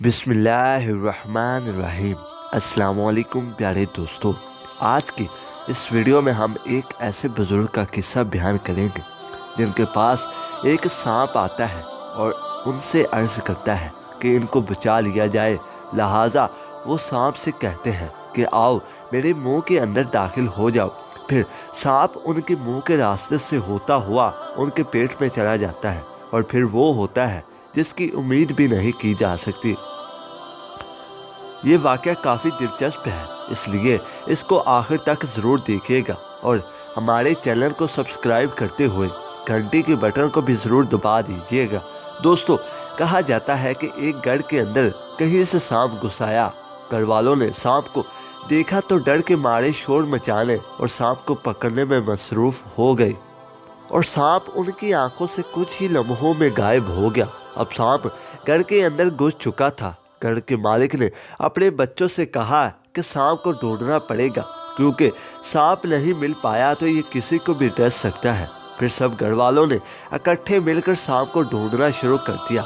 बिस्मिल्लाहिर्रहमानिर्रहीम। अस्सलाम वालेकुम प्यारे दोस्तों। आज की इस वीडियो में हम एक ऐसे बुज़ुर्ग का किस्सा बयान करेंगे जिनके पास एक सांप आता है और उनसे अर्ज़ करता है कि इनको बचा लिया जाए। लिहाजा वो सांप से कहते हैं कि आओ मेरे मुंह के अंदर दाखिल हो जाओ। फिर सांप उनके मुंह के रास्ते से होता हुआ उनके पेट में चला जाता है और फिर वो होता है जिसकी उम्मीद भी नहीं की जा सकती। ये वाक़या काफ़ी दिलचस्प है, इसलिए इसको आखिर तक ज़रूर देखिएगा और हमारे चैनल को सब्सक्राइब करते हुए घंटी के बटन को भी ज़रूर दबा दीजिएगा। दोस्तों, कहा जाता है कि एक घर के अंदर कहीं से सांप घुस आया। घर वालों ने सांप को देखा तो डर के मारे शोर मचाने और सांप को पकड़ने में मसरूफ़ हो गए और सांप उनकी आंखों से कुछ ही लम्हों में गायब हो गया। अब सांप घर के अंदर घुस चुका था। घर के मालिक ने अपने बच्चों से कहा कि सांप को ढूंढना पड़ेगा, क्योंकि सांप नहीं मिल पाया तो ये किसी को भी डस सकता है। फिर सब घर वालों ने इकट्ठे मिलकर सांप को ढूंढना शुरू कर दिया।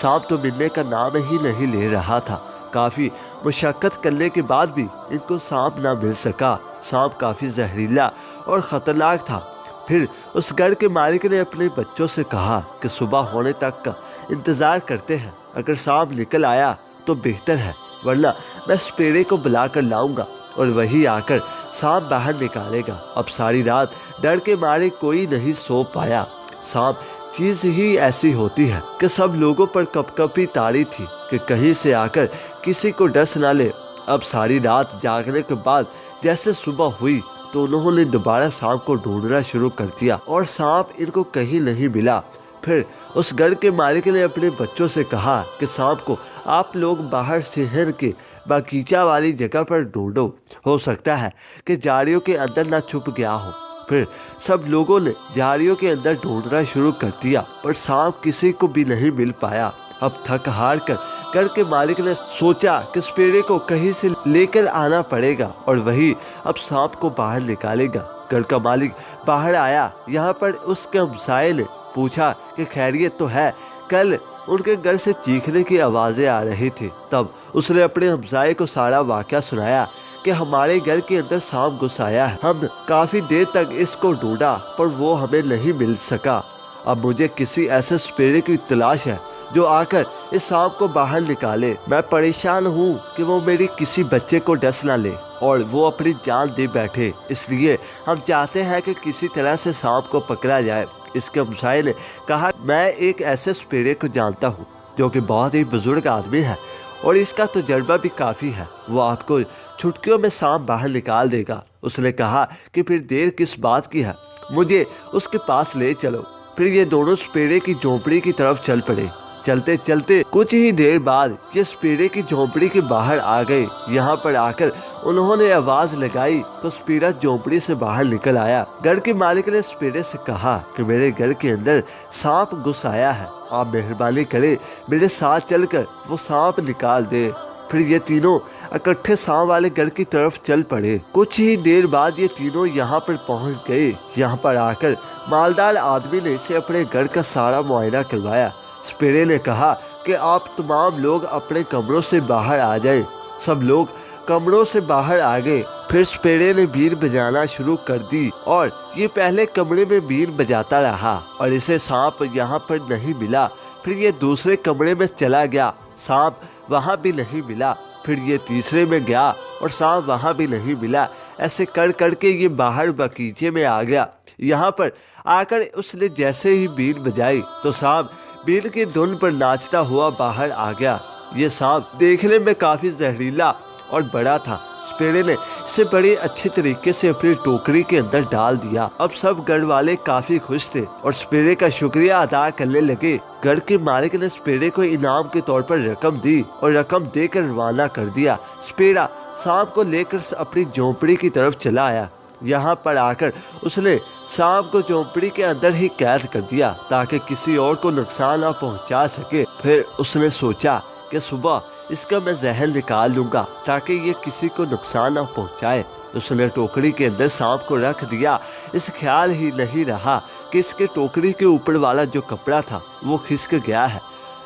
सांप तो मिलने का नाम ही नहीं ले रहा था। काफ़ी मुशक्क़त करने के बाद भी इनको सांप ना मिल सका। सांप काफ़ी जहरीला और ख़तरनाक था। फिर उस घर के मालिक ने अपने बच्चों से कहा कि सुबह होने तक का इंतज़ार करते हैं। अगर सांप निकल आया तो बेहतर है, वरना मैं सपेरे को बुलाकर लाऊंगा और वही आकर सांप बाहर निकालेगा। अब सारी रात डर के मारे कोई नहीं सो पाया। सांप चीज़ ही ऐसी होती है कि सब लोगों पर कपकपी ताड़ी थी कि कहीं से आकर किसी को डस ना ले। अब सारी रात जागने के बाद जैसे सुबह हुई तो उन्होंने दोबारा सांप को ढूंढना शुरू कर दिया और सांप इनको कहीं नहीं मिला। फिर उस घर के मालिक ने अपने बच्चों से कहा कि सांप को आप लोग बाहर शहर के बगीचा वाली जगह पर ढूंढो, हो सकता है कि झाड़ियों के अंदर ना छुप गया हो। फिर सब लोगों ने झाड़ियों के अंदर ढूंढना शुरू कर दिया पर सांप किसी को भी नहीं मिल पाया। अब थक हार कर घर के मालिक ने सोचा कि सपेरे को कहीं से लेकर आना पड़ेगा और वही अब सांप को बाहर निकालेगा। घर का मालिक बाहर आया। यहाँ पर उसके हमसाये ने पूछा कि खैरियत तो है। कल उनके घर से चीखने की आवाज़ें आ रही थी। तब उसने अपने हमसाये को सारा वाक़या सुनाया कि हमारे घर के अंदर सांप घुस आया है। हम काफ़ी देर तक इसको ढूंढा पर वो हमें नहीं मिल सका। अब मुझे किसी ऐसे सपेरे की तलाश है जो आकर इस सांप को बाहर निकाले। मैं परेशान हूँ कि वो मेरी किसी बच्चे को डस ना ले और वो अपनी जान दे बैठे, इसलिए हम चाहते हैं कि किसी तरह से सांप को पकड़ा जाए। इसके हमसाये ने कहा, मैं एक ऐसे सपेरे को जानता हूँ जो कि बहुत ही बुजुर्ग आदमी है और इसका तजर्बा भी काफ़ी है। वो आपको चुटकियों में सांप बाहर निकाल देगा। उसने कहा कि फिर देर किस बात की है, मुझे उसके पास ले चलो। फिर ये दोनों सपेरे की झोंपड़ी की तरफ चल पड़े। चलते चलते कुछ ही देर बाद ये सपेरे की झोंपड़ी के बाहर आ गए। यहाँ पर आकर उन्होंने आवाज़ लगाई तो सपेरा झोंपड़ी से बाहर निकल आया। घर के मालिक ने सपेरे से कहा कि मेरे घर के अंदर सांप घुस आया है, आप मेहरबानी करें मेरे साथ चलकर वो सांप निकाल दे। फिर ये तीनों इकट्ठे सांप वाले घर की तरफ चल पड़े। कुछ ही देर बाद ये तीनों यहाँ पर पहुँच गए। यहाँ पर आकर मालदार आदमी ने इसे अपने घर का सारा मुआयना करवाया। सपेरे ने कहा कि आप तमाम लोग अपने कमरों से बाहर आ जाएं। सब लोग कमरों से बाहर आ गए। फिर सपेरे ने बीन बजाना शुरू कर दी और ये पहले कमरे में बीन बजाता रहा और इसे सांप यहाँ पर नहीं मिला। फिर ये दूसरे कमरे में चला गया, सांप वहाँ भी नहीं मिला। फिर ये तीसरे में गया और सांप वहाँ भी नहीं मिला। ऐसे कर करके ये बाहर बगीचे में आ गया। यहाँ पर आकर उसने जैसे ही बीन बजाई तो सांप बीन की धुन पर नाचता हुआ बाहर आ गया। ये सांप देखने में काफ़ी जहरीला और बड़ा था। सपेरे ने इसे बड़े अच्छे तरीके से अपनी टोकरी के अंदर डाल दिया। अब सब घर वाले काफ़ी खुश थे और सपेरे का शुक्रिया अदा करने लगे। घर के मालिक ने सपेरे को इनाम के तौर पर रकम दी और रकम देकर रवाना कर दिया। सपेरा सांप को लेकर अपनी झोंपड़ी की तरफ चला आया। यहाँ पर आकर उसने सांप को झोंपड़ी के अंदर ही कैद कर दिया ताकि किसी और को नुकसान ना पहुँचा सके। फिर उसने सोचा कि सुबह इसका मैं जहर निकाल लूँगा ताकि ये किसी को नुकसान ना पहुँचाए। उसने टोकरी के अंदर सांप को रख दिया। इस ख्याल ही नहीं रहा कि इसके टोकरी के ऊपर वाला जो कपड़ा था वो खिसक गया है।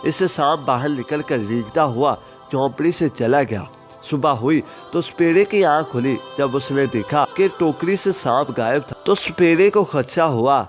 इससे सांप बाहर निकल कर रींगता हुआ झोंपड़ी से चला गया। सुबह हुई तो सपेरे की आंख खुली। जब उसने देखा कि टोकरी से सांप गायब था तो सपेरे को खदशा हुआ।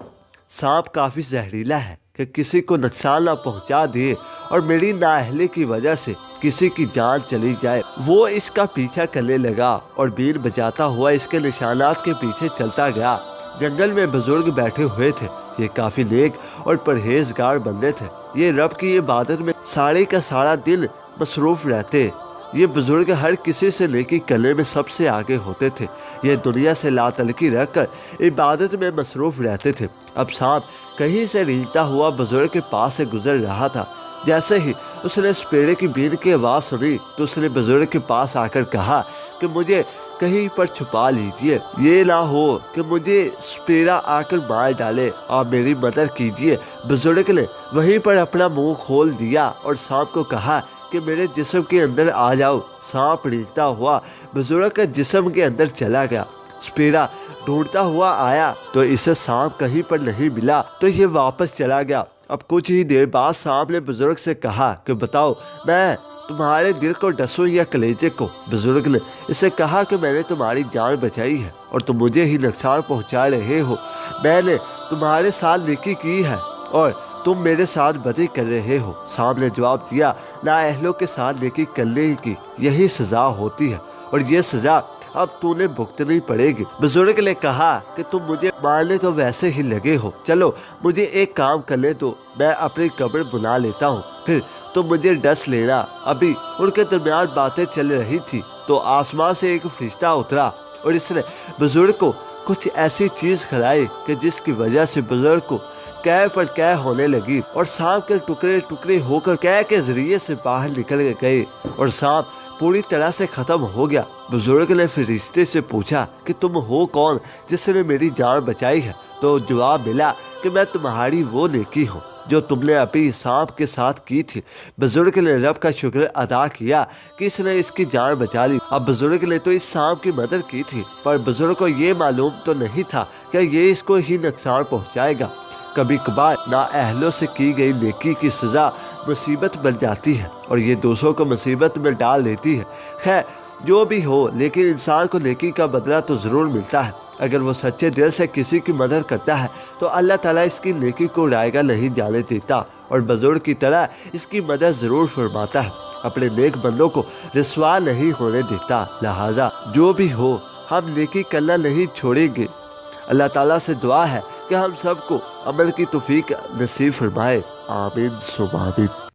सांप काफी जहरीला है कि किसी को नुकसान ना पहुंचा दे और मेरी नाअहली की वजह से किसी की जान चली जाए। वो इसका पीछा करने लगा और बीन बजाता हुआ इसके निशानात के पीछे चलता गया। जंगल में बुजुर्ग बैठे हुए थे। ये काफी नेक और परहेजगार बंदे थे। ये रब की इबादत में सारे का सारा दिन मसरूफ रहते। ये बुजुर्ग हर किसी से नेकी करने में सबसे आगे होते थे। ये दुनिया से लातलकी रखकर इबादत में मसरूफ रहते थे। अब सांप कहीं से रींगता हुआ बुजुर्ग के पास से गुजर रहा था। जैसे ही उसने सपेरे की बीन की आवाज़ सुनी तो उसने बुजुर्ग के पास आकर कहा कि मुझे कहीं पर छुपा लीजिए। ये ना हो कि मुझे सपेरा आकर मार डाले। आप मेरी मदद कीजिए। बुजुर्ग ने वहीं पर अपना मुंह खोल दिया और सांप को कहा कि मेरे जिस्म के अंदर आ जाओ। सांप रींगता हुआ बुजुर्ग के जिस्म के अंदर चला गया। सपेरा ढूंढता हुआ आया तो इसे सांप कहीं पर नहीं मिला तो ये वापस चला गया। अब कुछ ही देर बाद सांप ने बुजुर्ग से कहा कि बताओ मैं तुम्हारे दिल को डसूं या कलेजे को। बुजुर्ग ने इसे कहा कि मैंने तुम्हारी जान बचाई है और तुम मुझे ही नुकसान पहुंचा रहे हो। मैंने तुम्हारे साथ नेकी की है और तुम मेरे साथ बदी कर रहे हो। सांप ने जवाब दिया, नाअहलों के साथ नेकी करने की यही सजा होती है और ये सजा अब तूने भुगतनी पड़ेगी। बुजुर्ग ने कहा कि तुम मुझे मारने तो वैसे ही लगे हो, चलो मुझे एक काम करने दो, मैं अपनी कब्र बुला लेता हूँ, फिर तुम मुझे डस लेना। अभी उनके दरमियान बातें चल रही थी तो आसमान से एक फरिश्ता उतरा और इसने बुजुर्ग को कुछ ऐसी चीज खिलाई कि जिसकी वजह से बुजुर्ग को कह पर कह होने लगी और सांप के टुकड़े टुकड़े होकर कह के जरिए से बाहर निकल गए और सांप पूरी तरह से खत्म हो गया। बुजुर्ग ने फरिश्ते से पूछा कि तुम हो कौन जिसने मेरी जान बचाई है? तो जवाब मिला कि मैं तुम्हारी वो नेकी हूँ जो तुमने अभी सांप के साथ की थी। बुजुर्ग ने रब का शुक्र अदा किया कि इसने इसकी जान बचा ली। अब बुजुर्ग ने तो इस सांप की मदद की थी पर बुजुर्ग को ये मालूम तो नहीं था कि ये इसको ही नुकसान पहुँचाएगा। कभी कभार नाअहलों से की गई नेकी की सज़ा मुसीबत बन जाती है और ये दूसरों को मुसीबत में डाल देती है। खैर जो भी हो, लेकिन इंसान को नेकी का बदला तो ज़रूर मिलता है। अगर वो सच्चे दिल से किसी की मदद करता है तो अल्लाह ताला इसकी नेकी को रायगा नहीं जाने देता और बुजुर्ग की तरह इसकी मदद ज़रूर फरमाता है। अपने नेक बंदों को रिस्वा नहीं होने देता। लिहाजा जो भी हो, हम नेकी करना नहीं छोड़ेंगे। अल्लाह ताला से दुआ है कि हम सबको अमल की तौफीक नसीब फरमाए। आमीन सुमा आमीन।